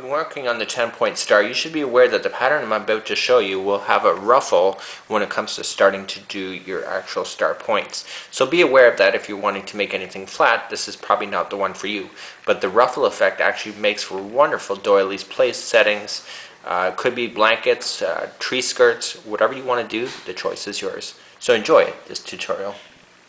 When working on the 10-point star, you should be aware that the pattern I'm about to show you will have a ruffle when it comes to starting to do your actual star points. So be aware of that if you're wanting to make anything flat. This is probably not the one for you. But the ruffle effect actually makes for wonderful doilies, place settings. Could be blankets, tree skirts, whatever you want to do, the choice is yours. So enjoy this tutorial.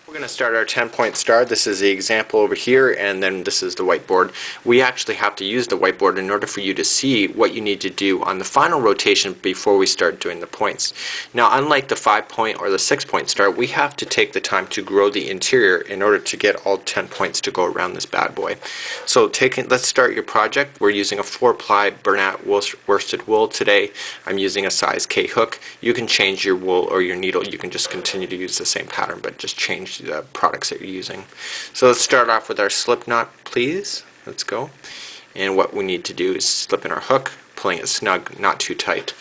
We're going to start our 10-point star. This is the example over here, and then this is the whiteboard. We actually have to use the whiteboard in order for you to see what you need to do on the final rotation before we start doing the points. Now, unlike the 5-point or the 6-point star, we have to take the time to grow the interior in order to get all 10 points to go around this bad boy. So let's start your project. We're using a 4-ply Bernat worsted wool today. I'm using a size K hook. You can change your wool or your needle. You can just continue to use the same pattern, but just change the products that you're using. So let's start off with our slip knot, please. Let's go. And what we need to do is slip in our hook, pulling it snug, not too tight.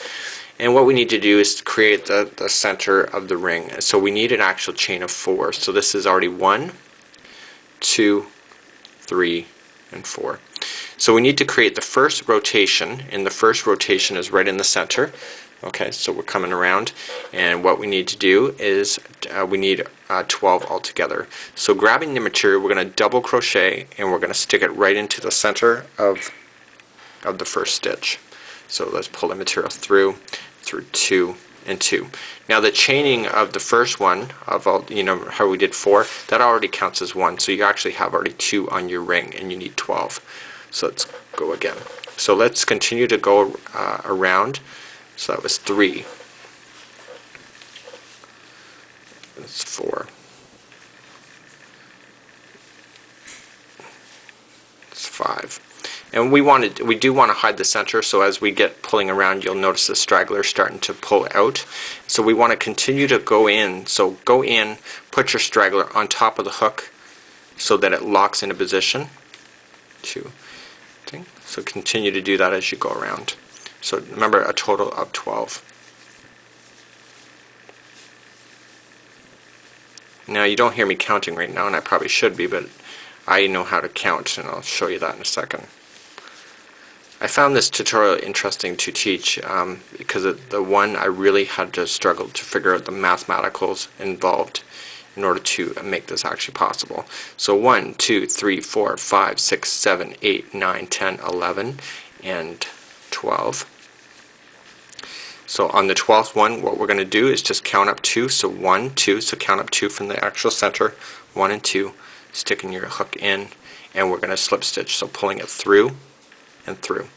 And what we need to do is create the center of the ring. So we need an actual chain of 4. So this is already 1, 2, 3, and 4. So we need to create the first rotation, and the first rotation is right in the center. Okay, so we're coming around, and what we need to do is we need 12 altogether. So grabbing the material, we're going to double crochet, and we're going to stick it right into the center of the first stitch. So let's pull the material through 2 and 2. Now the chaining of the first one, of all, how we did 4, that already counts as 1. So you actually have already 2 on your ring, and you need 12. So let's go again. So let's continue to go around. So that was 3. That's 4. It's 5. And we do want to hide the center, so as we get pulling around, you'll notice the straggler starting to pull out. So we want to continue to go in. So go in, put your straggler on top of the hook so that it locks into position. 2. So continue to do that as you go around. So remember, a total of 12. Now you don't hear me counting right now, and I probably should be, but I know how to count, and I'll show you that in a second. I found this tutorial interesting to teach because the one I really had to struggle to figure out the mathematicals involved in order to make this actually possible. So 1, 2, 3, 4, 5, 6, 7, 8, 9, 10, 11, and 12. So on the 12th one, what we're going to do is just count up 2. So 1, 2. So count up 2 from the actual center. 1 and 2. Sticking your hook in, and we're going to slip stitch. So pulling it through and through.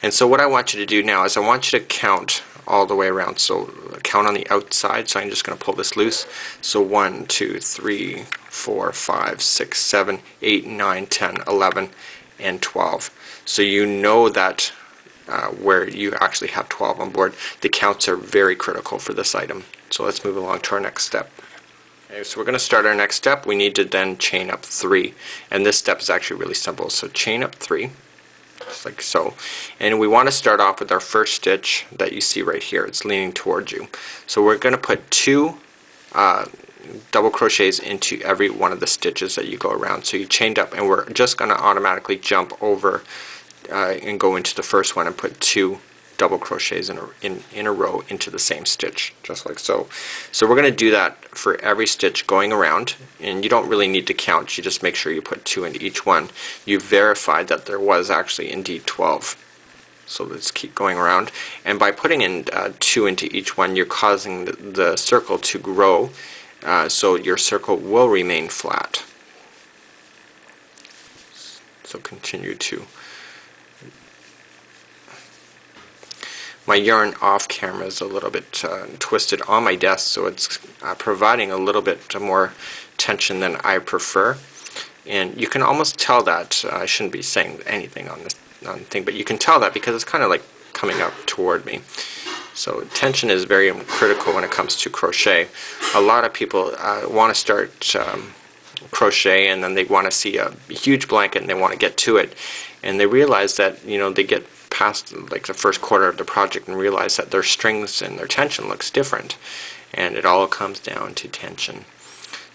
And so what I want you to do now is I want you to count all the way around. So count on the outside. So I'm just going to pull this loose. So 1, 2, 3, 4, 5, 6, 7, 8, 9, 10, 11, and 12. So you know that where you actually have 12 on board. The counts are very critical for this item. So let's move along to our next step. Okay, so we're going to start our next step. We need to then chain up 3. And this step is actually really simple. So chain up 3, just like so. And we want to start off with our first stitch that you see right here. It's leaning towards you. So we're going to put 2 double crochets into every one of the stitches that you go around. So you chained up, and we're just going to automatically jump over and go into the first one and put 2 double crochets in a row into the same stitch, just like so. So we're going to do that for every stitch going around, and you don't really need to count. You just make sure you put 2 into each one. You verified that there was actually indeed 12. So let's keep going around, and by putting in 2 into each one, you're causing the circle to grow, so your circle will remain flat. So continue to. My yarn off camera is a little bit twisted on my desk, so it's providing a little bit more tension than I prefer. And you can almost tell that, I shouldn't be saying anything on this thing, but you can tell that because it's kind of like coming up toward me. So tension is very critical when it comes to crochet. A lot of people want to start crochet, and then they want to see a huge blanket and they want to get to it, and they realize that they get past like the first quarter of the project and realize that their strings and their tension looks different, and it all comes down to tension.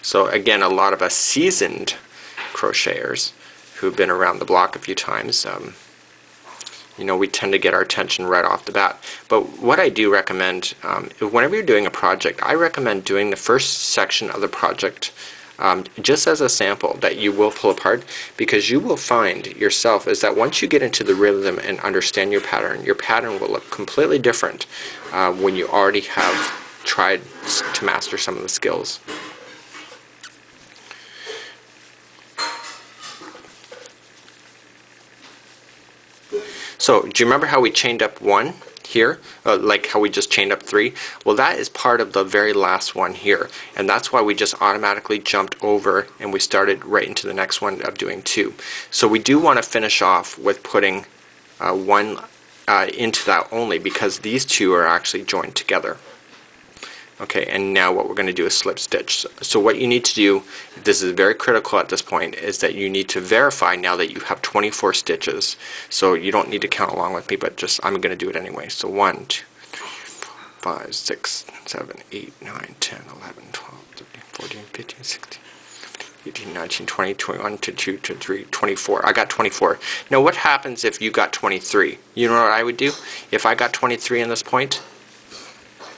So again, a lot of us seasoned crocheters who've been around the block a few times you know, we tend to get our attention right off the bat. But what I do recommend, whenever you're doing a project, I recommend doing the first section of the project just as a sample that you will pull apart, because you will find yourself is that once you get into the rhythm and understand your pattern will look completely different when you already have tried to master some of the skills. So, do you remember how we chained up 1 here? Like how we just chained up 3? Well, that is part of the very last one here. And that's why we just automatically jumped over and we started right into the next one of doing 2. So we do want to finish off with putting 1 into that only, because these 2 are actually joined together. Okay, and now what we're going to do is slip stitch. So what you need to do, this is very critical at this point, is that you need to verify now that you have 24 stitches. So you don't need to count along with me, but just I'm going to do it anyway. So 1, 2, 3, 4, 5, 6, 7, 8, 9, 10, 11, 12, 13, 14, 15, 16, 18, 19, 20, 21, 22, 23, 24. I got 24. Now what happens if you got 23? You know what I would do? If I got 23 in this point,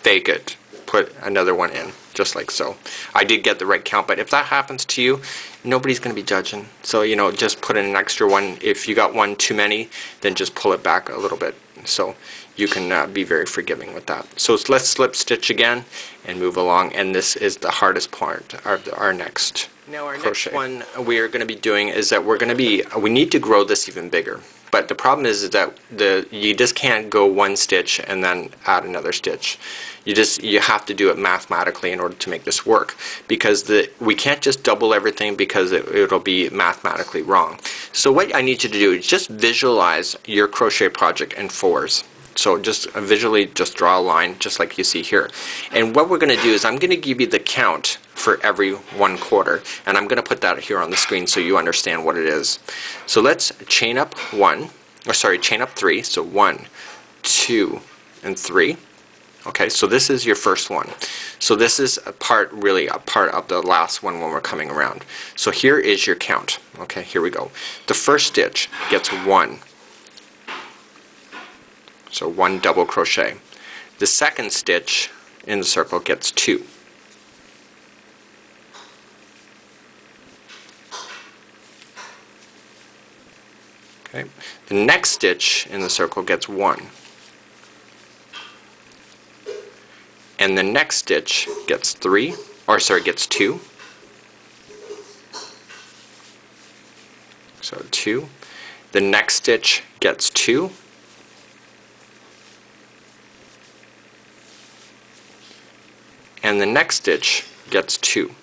fake it. Put another one in, just like so. I did get the right count, but if that happens to you, nobody's going to be judging. So, you know, just put in an extra one. If you got one too many, then just pull it back a little bit. So you can be very forgiving with that. So let's slip stitch again and move along, and this is the hardest part of our next Now our crochet. Next one we are going to be doing is that we need to grow this even bigger. But the problem is that you just can't go 1 stitch and then add another stitch. You have to do it mathematically in order to make this work, because we can't just double everything, because it'll be mathematically wrong. So what I need you to do is just visualize your crochet project in 4s. So just visually just draw a line just like you see here. And what we're going to do is I'm going to give you the count for every 1/4, and I'm going to put that here on the screen so you understand what it is. So let's chain up chain up 3. So 1, 2, and 3. Okay, so this is your first one. So this is a part of the last one when we're coming around. So here is your count. Okay, here we go. The first stitch gets 1. So 1 double crochet. The second stitch in the circle gets 2. Okay. The next stitch in the circle gets 1. And the next stitch gets 2. So 2. The next stitch gets 2. And the next stitch gets 2.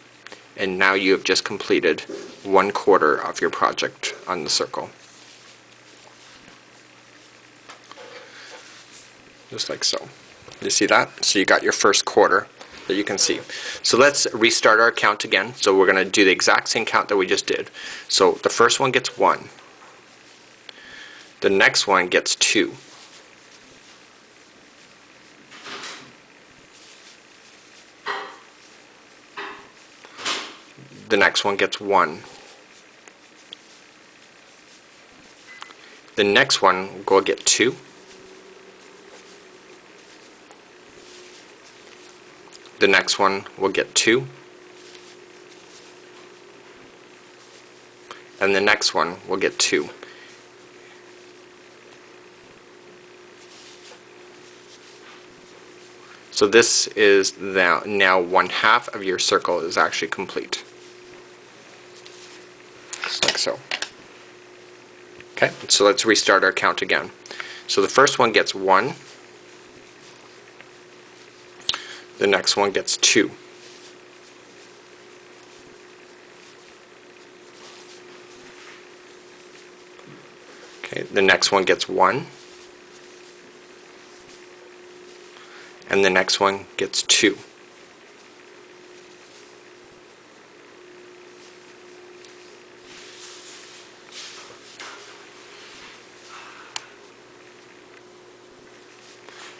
And now you have just completed 1/4 of your project on the circle. Just like so. You see that? So you got your first 1/4 that you can see. So let's restart our count again. So we're going to do the exact same count that we just did. So the first one gets 1. The next one gets 2. The next one gets 1. The next one will get 2. The next one will get 2. And the next one will get 2. So this is now 1/2 of your circle is actually complete. Just like so. Okay, so let's restart our count again. So the first one gets 1. The next one gets 2. Okay, the next one gets 1. And the next one gets 2.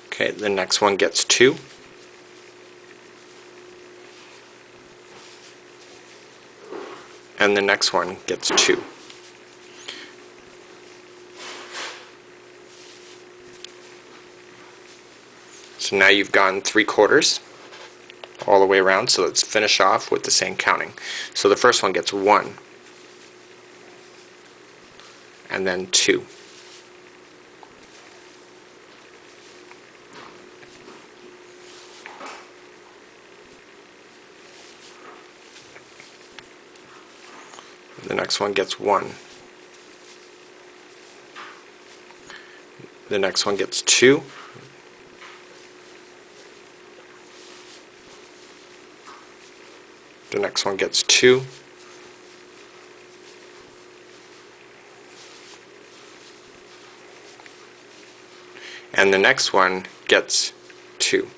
Okay, the next one gets 2. And the next one gets 2. So now you've gone 3/4 all the way around, so let's finish off with the same counting. So the first one gets 1, and then 2. The next one gets 1. The next one gets 2. The next one gets 2. And the next one gets 2.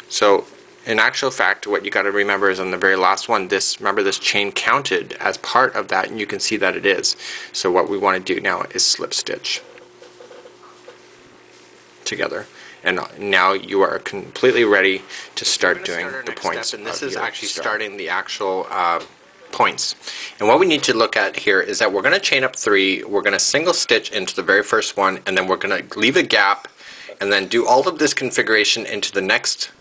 So in actual fact, what you got to remember is on the very last one, remember this chain counted as part of that, and you can see that it is. So what we want to do now is slip stitch together, and now you are completely ready to start doing the points. And this is actually starting the actual points. And what we need to look at here is that we're going to chain up 3, we're going to single stitch into the very first one, and then we're going to leave a gap, and then do all of this configuration into the next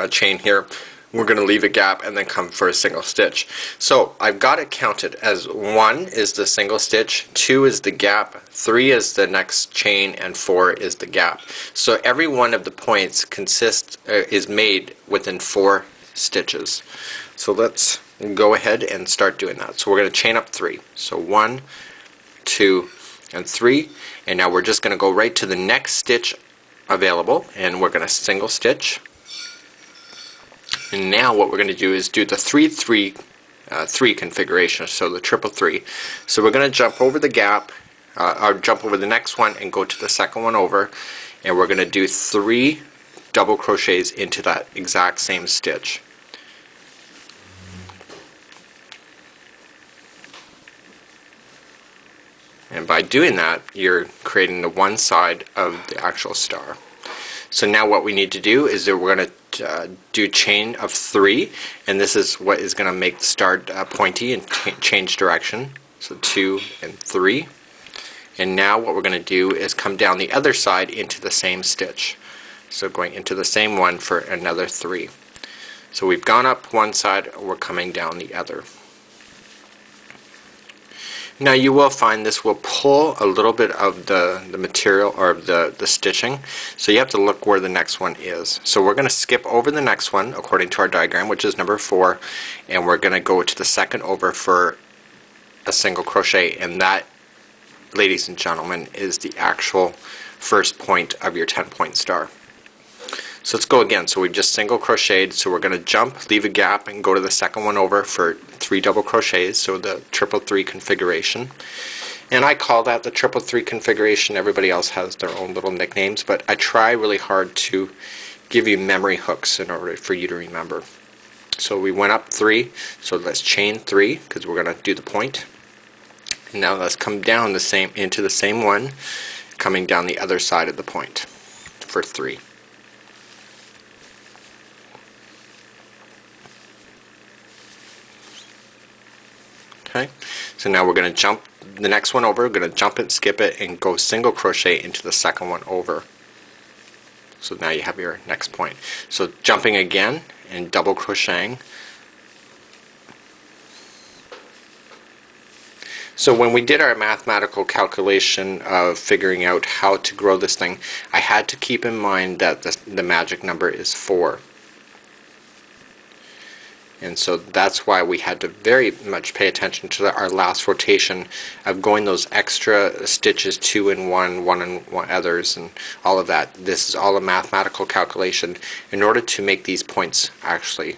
chain here. We're going to leave a gap and then come for a single stitch. So I've got it counted as 1 is the single stitch, 2 is the gap, 3 is the next chain, and 4 is the gap. So every one of the points is made within 4 stitches. So let's go ahead and start doing that. So we're going to chain up 3. So 1, 2, and 3, and now we're just going to go right to the next stitch available, and we're going to single stitch. And now what we're going to do is do the 3-3-3 configuration, so the triple 3. So we're going to jump over the gap, or jump over the next one and go to the second one over, and we're going to do 3 double crochets into that exact same stitch. And by doing that, you're creating the one side of the actual star. So now what we need to do is that we're going to do chain of 3, and this is what is going to make the star pointy and change direction. So 2 and 3. And now what we're going to do is come down the other side into the same stitch. So going into the same one for another 3. So we've gone up one side, we're coming down the other. Now you will find this will pull a little bit of the material or the stitching, so you have to look where the next one is. So we're going to skip over the next one according to our diagram, which is number 4, and we're going to go to the second over for a single crochet, and that, ladies and gentlemen, is the actual first point of your 10-point star. So let's go again. So we've just single crocheted, so we're going to jump, leave a gap, and go to the second one over for 3 double crochets, so the triple 3 configuration. And I call that the triple 3 configuration. Everybody else has their own little nicknames, but I try really hard to give you memory hooks in order for you to remember. So we went up 3, so let's chain 3 because we're going to do the point. And now let's come down into the same one, coming down the other side of the point for 3. Okay, so now we're going to jump the next one over, we're going to jump it, skip it, and go single crochet into the second one over. So now you have your next point. So jumping again and double crocheting. So when we did our mathematical calculation of figuring out how to grow this thing, I had to keep in mind that the magic number is 4. And so that's why we had to very much pay attention to our last rotation of going those extra stitches, 2 in one, 1 in others, and all of that. This is all a mathematical calculation in order to make these points actually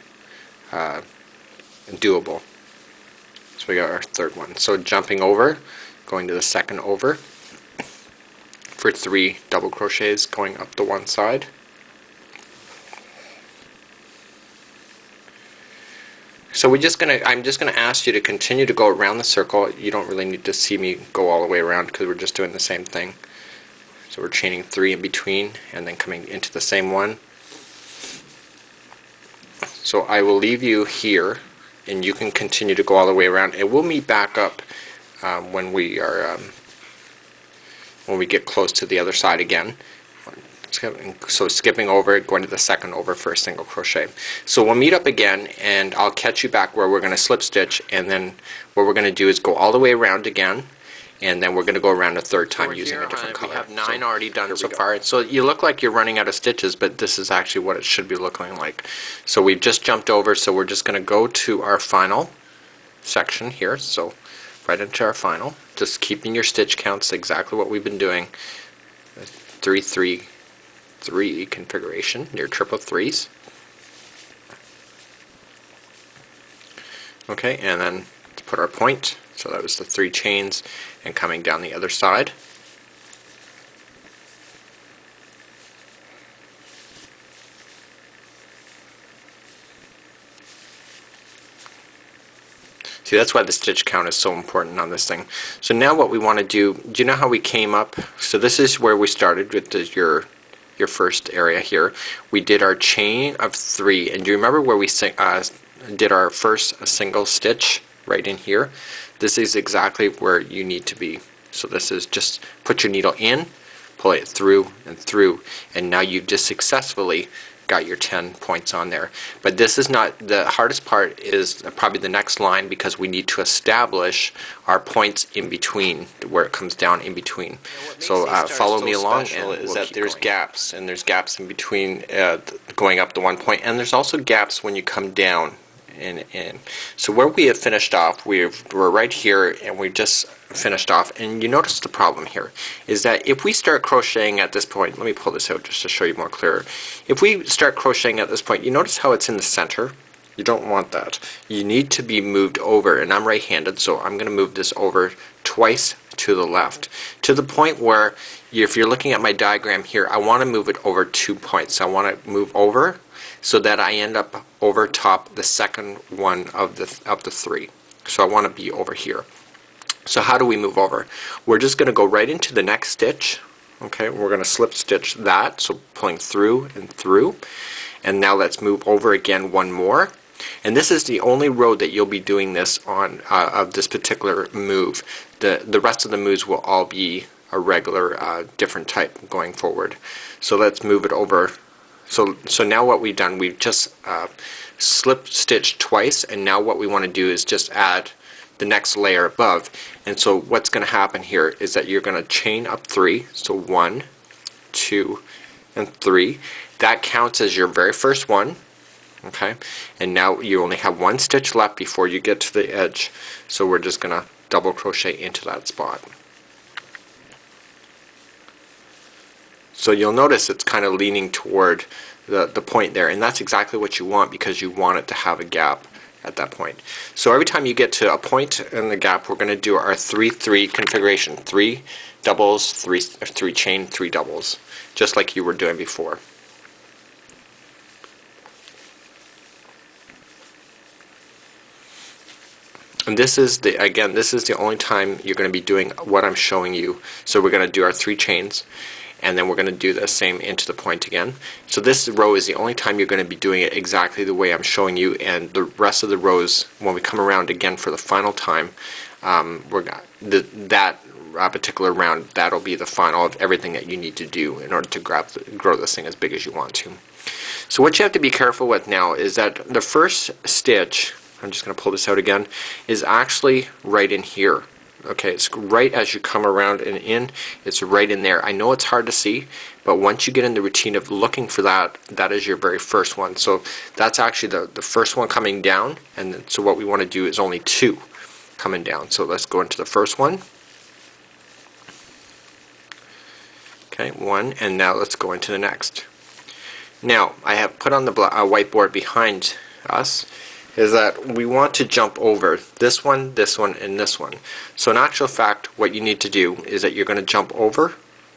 doable. So we got our third one. So jumping over, going to the second over for 3 double crochets going up the one side. So I'm just gonna ask you to continue to go around the circle. You don't really need to see me go all the way around because we're just doing the same thing. So we're chaining 3 in between and then coming into the same one. So I will leave you here, and you can continue to go all the way around, and we'll meet back up when we get close to the other side again. So skipping over, going to the second over for a single crochet. So we'll meet up again, and I'll catch you back where we're going to slip stitch, and then what we're going to do is go all the way around again, and then we're going to go around a third time using a different color. We have 9 already done so far. So you look like you're running out of stitches, but this is actually what it should be looking like. So we've just jumped over, so we're just going to go to our final section here. So right into our final, just keeping your stitch counts exactly what we've been doing. 3 3 3 configuration, your triple threes. Okay, and then to put our point, so that was the 3 chains, and coming down the other side. See, that's why the stitch count is so important on this thing. So now what we want to do you know how we came up? So this is where we started with your first area here. We did our chain of 3, and do you remember where we did our first single stitch right in here? This is exactly where you need to be. So this is just put your needle in, pull it through and through, and now you've just successfully got your 10 points on there. But this is not the hardest part, is probably the next line, because we need to establish our points in between, where it comes down in between. So follow me along, and is that there's gaps, and there's gaps in between going up the 1 point, and there's also gaps when you come down. And so where we have finished off, we're right here, and we just finished off, and you notice the problem here is that if we start crocheting at this point, let me pull this out just to show you more clearer. If we start crocheting at this point, you notice how it's in the center? You don't want that. You need to be moved over, and I'm right-handed, so I'm going to move this over twice to the left, to the point where if you're looking at my diagram here, I want to move it over 2 points. I want to move over so that I end up over top the second one of the 3. So I want to be over here. So how do we move over? We're just going to go right into the next stitch. Okay, we're going to slip stitch that, so pulling through and through. And now let's move over again one more. And this is the only row that you'll be doing this on of this particular move. The rest of the moves will all be a regular different type going forward. So let's move it over. So now what we've done, we've just slip stitched twice, and now what we want to do is just add the next layer above. And so what's going to happen here is that you're going to chain up 3, so 1, 2, and 3. That counts as your very first one. Okay, and now you only have 1 stitch left before you get to the edge, so we're just going to double crochet into that spot. So you'll notice it's kind of leaning toward the point there, and that's exactly what you want, because you want it to have a gap at that point. So every time you get to a point in the gap, we're going to do our 3-3 configuration. 3 doubles, 3 chain, 3 doubles, just like you were doing before. And this is the only time you're going to be doing what I'm showing you. So we're going to do our 3 chains, and then we're going to do the same into the point again. So this row is the only time you're going to be doing it exactly the way I'm showing you, and the rest of the rows, when we come around again for the final time, that particular round, that'll be the final of everything that you need to do in order to grow this thing as big as you want to. So what you have to be careful with now is that the first stitch, I'm just going to pull this out again, is actually right in here. Okay, it's right as you come around and in, it's right in there. I know it's hard to see, but once you get in the routine of looking for that, that is your very first one. So that's actually the first one coming down, and then, so what we want to do is only 2 coming down. So let's go into the first one. Okay, 1, and now let's go into the next. Now, I have put on the whiteboard behind us is that we want to jump over this one, and this one. So in actual fact, what you need to do is that you're going to jump over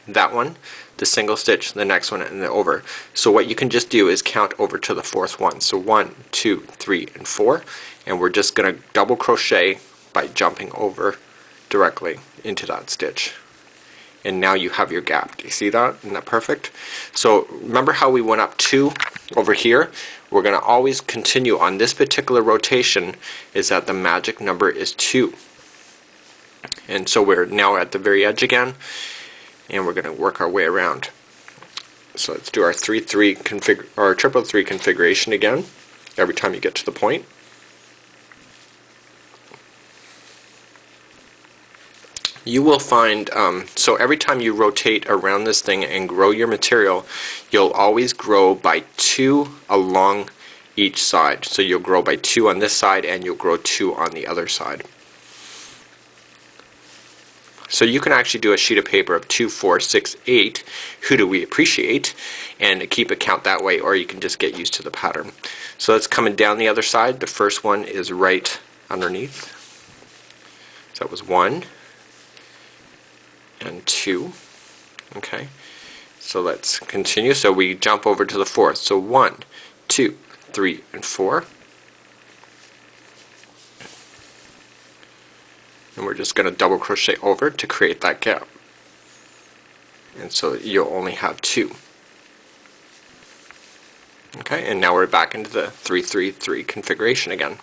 that one, the single stitch, the next one, and the over. So what you can just do is count over to the 4th one. So 1, 2, 3, and 4, and we're just going to double crochet by jumping over directly into that stitch. And now you have your gap. Do you see that? Isn't that perfect? So remember how we went up 2 over here? We're going to always continue on this particular rotation, is that the magic number is 2. And so we're now at the very edge again, and we're going to work our way around. So let's do our 3-3 or triple 3 configuration again. Every time you get to the point. You will find, so every time you rotate around this thing and grow your material, you'll always grow by 2 along each side. So you'll grow by 2 on this side and you'll grow 2 on the other side. So you can actually do a sheet of paper of 2, 4, 6, 8, who do we appreciate, and keep a count that way, or you can just get used to the pattern. So that's coming down the other side. The first one is right underneath. So that was 1 and 2. Okay, so let's continue. So we jump over to the fourth. So 1, 2, 3, and 4. And we're just going to double crochet over to create that gap. And so you'll only have 2. Okay, and now we're back into the 3-3-3 configuration again.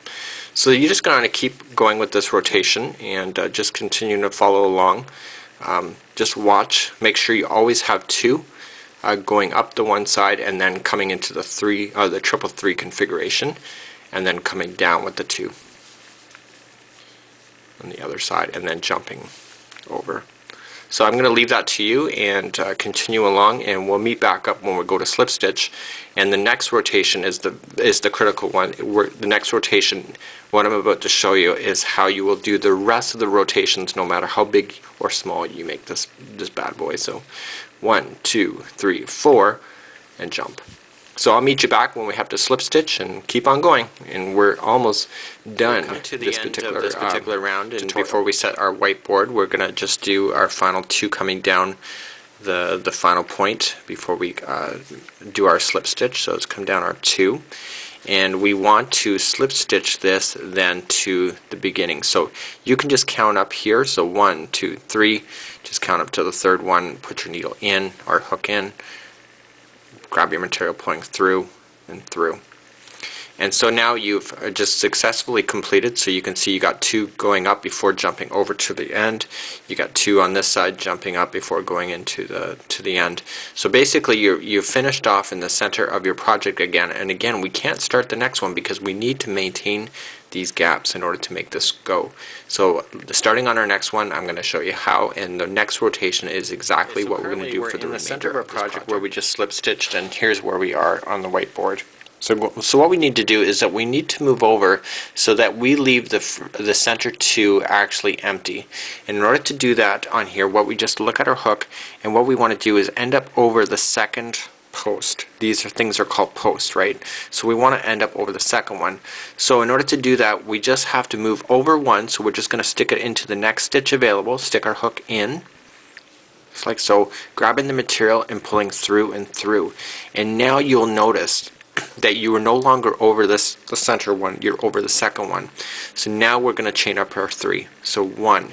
So you're just going to keep going with this rotation and just continue to follow along. Just watch, make sure you always have 2 going up the one side and then coming into the triple 3 configuration, and then coming down with the 2 on the other side, and then jumping over. So I'm going to leave that to you and continue along, and we'll meet back up when we go to slip stitch. And the next rotation is the critical one. The next rotation, what I'm about to show you, is how you will do the rest of the rotations, no matter how big or small you make this bad boy. So 1, 2, 3, 4, and jump. So I'll meet you back when we have to slip stitch and keep on going, and we're almost done to the this end particular, of this particular round. And before we set our whiteboard, we're going to just do our final 2 coming down the final point before we do our slip stitch. So let's come down our 2, and we want to slip stitch this then to the beginning. So you can just count up here. So 1, 2, 3. Just count up to the third one. Put your needle in or hook in. Grab your material pulling through and through. And so now you've just successfully completed. So you can see you got 2 going up before jumping over to the end. You got 2 on this side jumping up before going into the end. So basically you've finished off in the center of your project again. And again, we can't start the next one because we need to maintain these gaps in order to make this go. So starting on our next one, I'm going to show you how, and the next rotation is exactly what we're going to do for the remainder of our project, where we just slip stitched, and here's where we are on the whiteboard. So what we need to do is that we need to move over so that we leave the center 2 actually empty. And in order to do that on here, what we just look at our hook, and what we want to do is end up over the second post. These things are called posts, right? So we want to end up over the second one. So in order to do that, we just have to move over 1. So we're just going to stick it into the next stitch available, stick our hook in, just like so, grabbing the material and pulling through and through. And now you'll notice that you are no longer over the center one, you're over the second one. So now we're going to chain up our 3. So 1,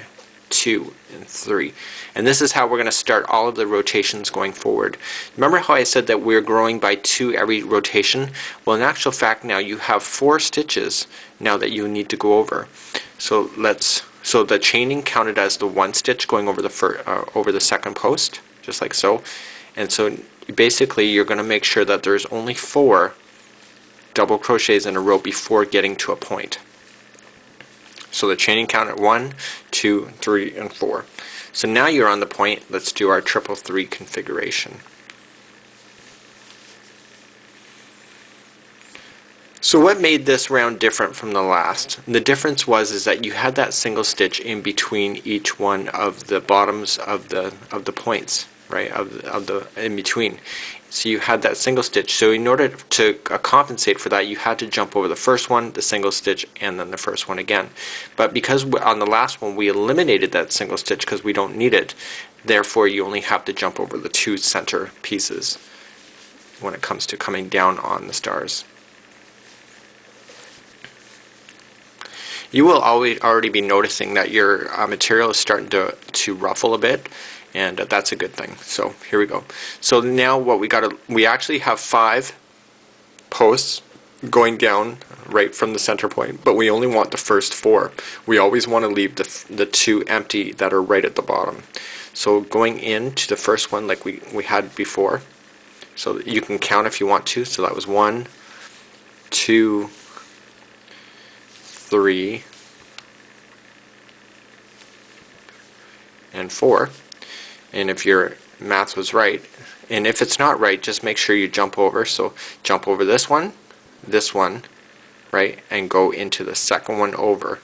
2, and 3. And this is how we're going to start all of the rotations going forward. Remember how I said that we're growing by 2 every rotation? Well, in actual fact, now you have 4 stitches now that you need to go over. So the chaining counted as the 1 stitch going over the second post, just like so. And so basically you're going to make sure that there's only 4 double crochets in a row before getting to a point. So the chaining count at 1, 2, 3, and 4. So now you're on the point. Let's do our triple 3 configuration. So what made this round different from the last? The difference is that you had that single stitch in between each one of the bottoms of the points, right? Of the in between. So you had that single stitch. So in order to compensate for that, you had to jump over the first one, the single stitch, and then the first one again. But because on the last one we eliminated that single stitch because we don't need it, therefore you only have to jump over the 2 center pieces when it comes to coming down on the stars. You will already be noticing that your material is starting to ruffle a bit, and that's a good thing. So here we go. So now what we actually have 5 posts going down right from the center point, but we only want the first 4. We always want to leave the 2 empty that are right at the bottom. So going into the first one like we had before, So you can count if you want to. So that was 1, 2, 3, and 4. And if your math was right, and if it's not right, just make sure you jump over. So jump over this one, right, and go into the second one over.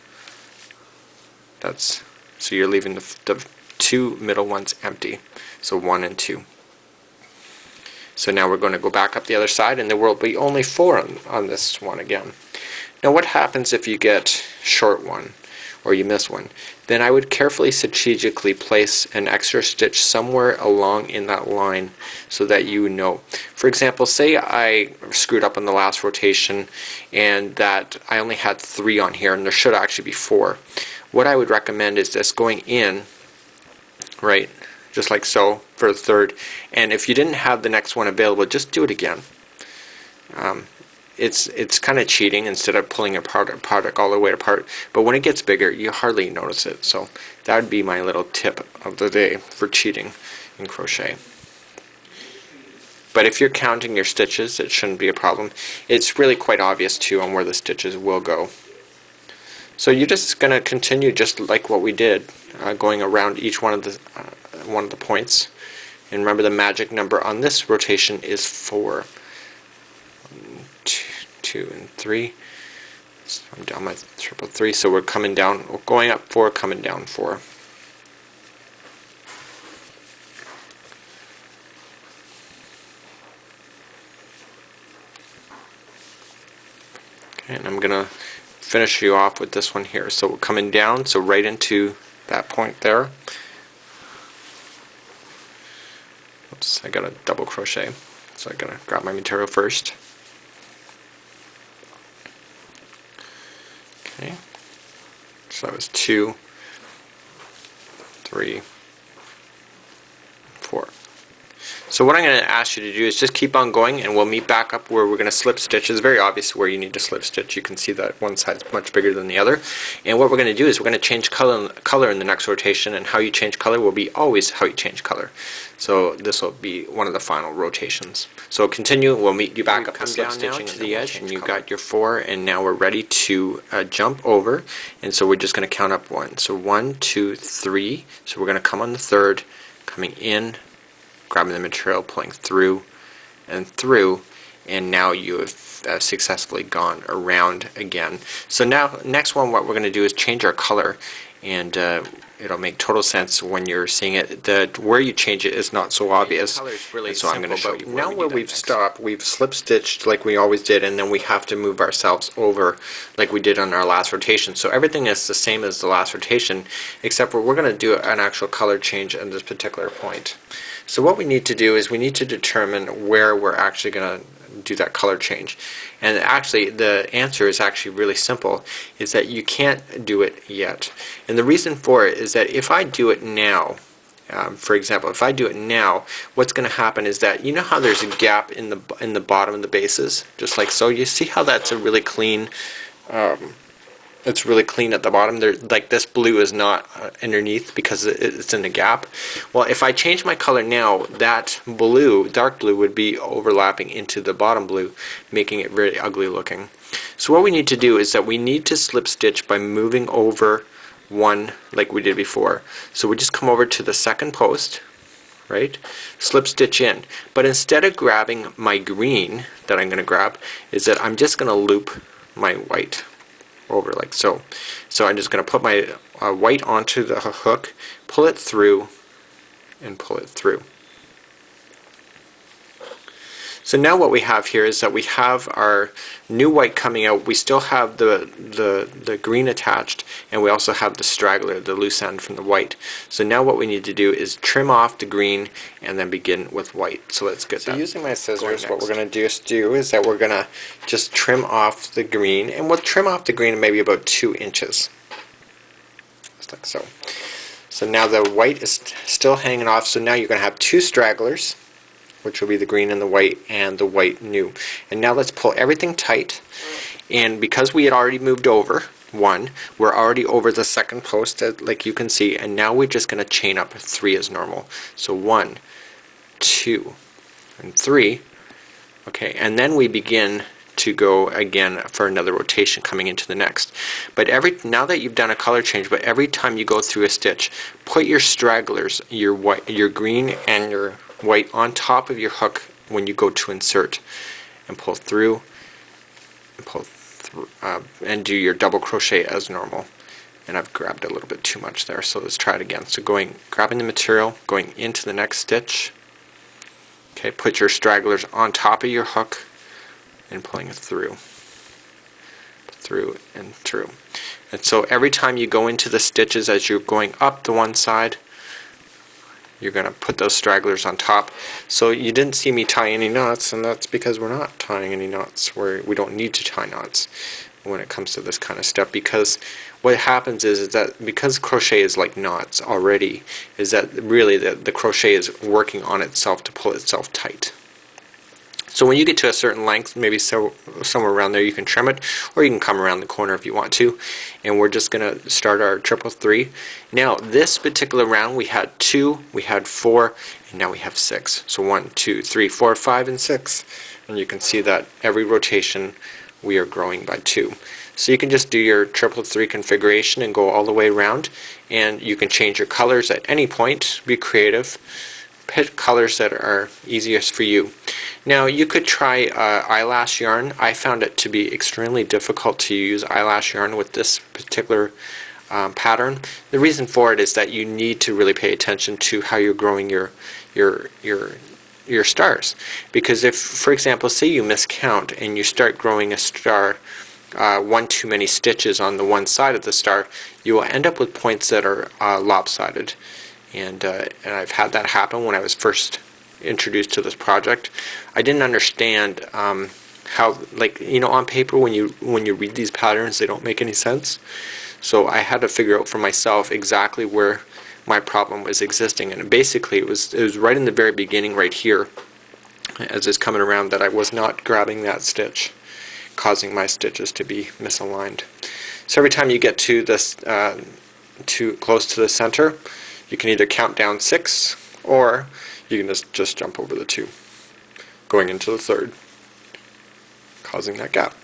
That's so you're leaving the two middle ones empty. So 1 and 2. So now we're going to go back up the other side, and there will be only 4 on this one again. Now what happens if you get short one or you miss one? Then I would carefully strategically place an extra stitch somewhere along in that line so that you know. For example, say I screwed up on the last rotation and that I only had 3 on here and there should actually be 4. What I would recommend is just going in, right, just like so for the third, and if you didn't have the next one available, just do it again. It's kind of cheating instead of pulling a product all the way apart, but when it gets bigger you hardly notice it. So that would be my little tip of the day for cheating in crochet. But if you're counting your stitches, it shouldn't be a problem. It's really quite obvious too on where the stitches will go. So you're just going to continue just like what we did, going around each one of the points. And remember, the magic number on this rotation is 4. 1, 2, and 3. So I'm down my triple 3. So we're coming down, we're going up 4, coming down 4. Okay, and I'm gonna finish you off with this one here. So we're coming down, so right into that point there. Oops, I gotta double crochet, so I gotta grab my material first. Okay, so that was 2, 3, 4. So what I'm going to ask you to do is just keep on going, and we'll meet back up where we're going to slip stitch. It's very obvious where you need to slip stitch. You can see that one side's much bigger than the other. And what we're going to do is we're going to change color in the next rotation, and how you change color will be always how you change color. So this will be one of the final rotations. So continue. We'll meet you back up the slip stitching to the edge, and you got your 4, and now we're ready to jump over. And so we're just going to count up 1. So 1, 2, 3. So we're going to come on the third, coming in, grabbing the material, pulling through and through, and now you have successfully gone around again. So now next one, what we're going to do is change our color, and it'll make total sense when you're seeing it. Where you change it is not so obvious, really, so I'm going to show you now where we've stopped. We've slip stitched like we always did, and then we have to move ourselves over like we did on our last rotation. So everything is the same as the last rotation, except for we're going to do an actual color change at this particular point. So what we need to do is we need to determine where we're actually going to do that color change. And actually the answer is actually really simple, is that you can't do it yet. And the reason for it is that if I do it now, for example, if I do it now, what's going to happen is that, you know how there's a gap in the bottom of the bases, just like so. You see how that's a really clean, it's really clean at the bottom. There, like this blue is not underneath because it's in a gap. Well, if I change my color now, that blue, dark blue, would be overlapping into the bottom blue, making it very ugly looking. So what we need to do is that we need to slip stitch by moving over one like we did before. So we just come over to the second post, right? Slip stitch in. But instead of grabbing my green that I'm going to grab, is that I'm just going to loop my white over like so. So I'm just going to put my white onto the hook, pull it through, and pull it through. So now what we have here is that we have our new white coming out. We still have the green attached, and we also have the straggler, the loose end from the white. So now what we need to do is trim off the green and then begin with white. So let's get that. So using my scissors, what we're going to do is that we're going to just trim off the green, and we'll trim off the green maybe about 2 inches. Just like so. So now the white is still hanging off, so now you're going to have 2 stragglers, which will be the green and the white new. And now let's pull everything tight, and because we had already moved over one, we're already over the second post like you can see, and now we're just going to chain up 3 as normal. So 1, 2, and 3. Okay, and then we begin to go again for another rotation coming into the next. But now that you've done a color change, but every time you go through a stitch, put your stragglers, your white, your green and your white, on top of your hook when you go to insert, and pull through, and pull through, and do your double crochet as normal. And I've grabbed a little bit too much there, so let's try it again. So grabbing the material, going into the next stitch. Okay, put your stragglers on top of your hook and pulling it through and through. And so every time you go into the stitches as you're going up the one side, you're going to put those stragglers on top. So you didn't see me tie any knots, and that's because we're not tying any knots. We don't need to tie knots when it comes to this kind of stuff, because what happens is that because crochet is like knots already, is that really the crochet is working on itself to pull itself tight. So when you get to a certain length, maybe somewhere around there, you can trim it, or you can come around the corner if you want to. And we're just going to start our triple 3. Now this particular round we had 2, we had 4, and now we have 6. So 1, 2, 3, 4, 5, and 6. And you can see that every rotation we are growing by 2. So you can just do your triple 3 configuration and go all the way around, and you can change your colors at any point. Be creative. Pick colors that are easiest for you. Now you could try eyelash yarn. I found it to be extremely difficult to use eyelash yarn with this particular pattern. The reason for it is that you need to really pay attention to how you're growing your stars. Because if, for example, say you miscount and you start growing a star one too many stitches on the one side of the star, you will end up with points that are lopsided. And I've had that happen when I was first introduced to this project. I didn't understand how, like, you know, on paper when you read these patterns, they don't make any sense. So I had to figure out for myself exactly where my problem was existing, and basically it was right in the very beginning, right here, as it's coming around, that I was not grabbing that stitch, causing my stitches to be misaligned. So every time you get to this too close to the center, you can either count down 6, or you can just jump over the 2, going into the 3rd, causing that gap.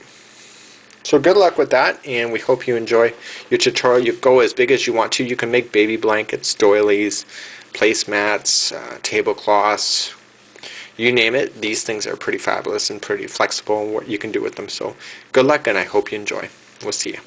So good luck with that, and we hope you enjoy your tutorial. You go as big as you want to. You can make baby blankets, doilies, placemats, tablecloths, you name it. These things are pretty fabulous and pretty flexible in what you can do with them. So good luck, and I hope you enjoy. We'll see you.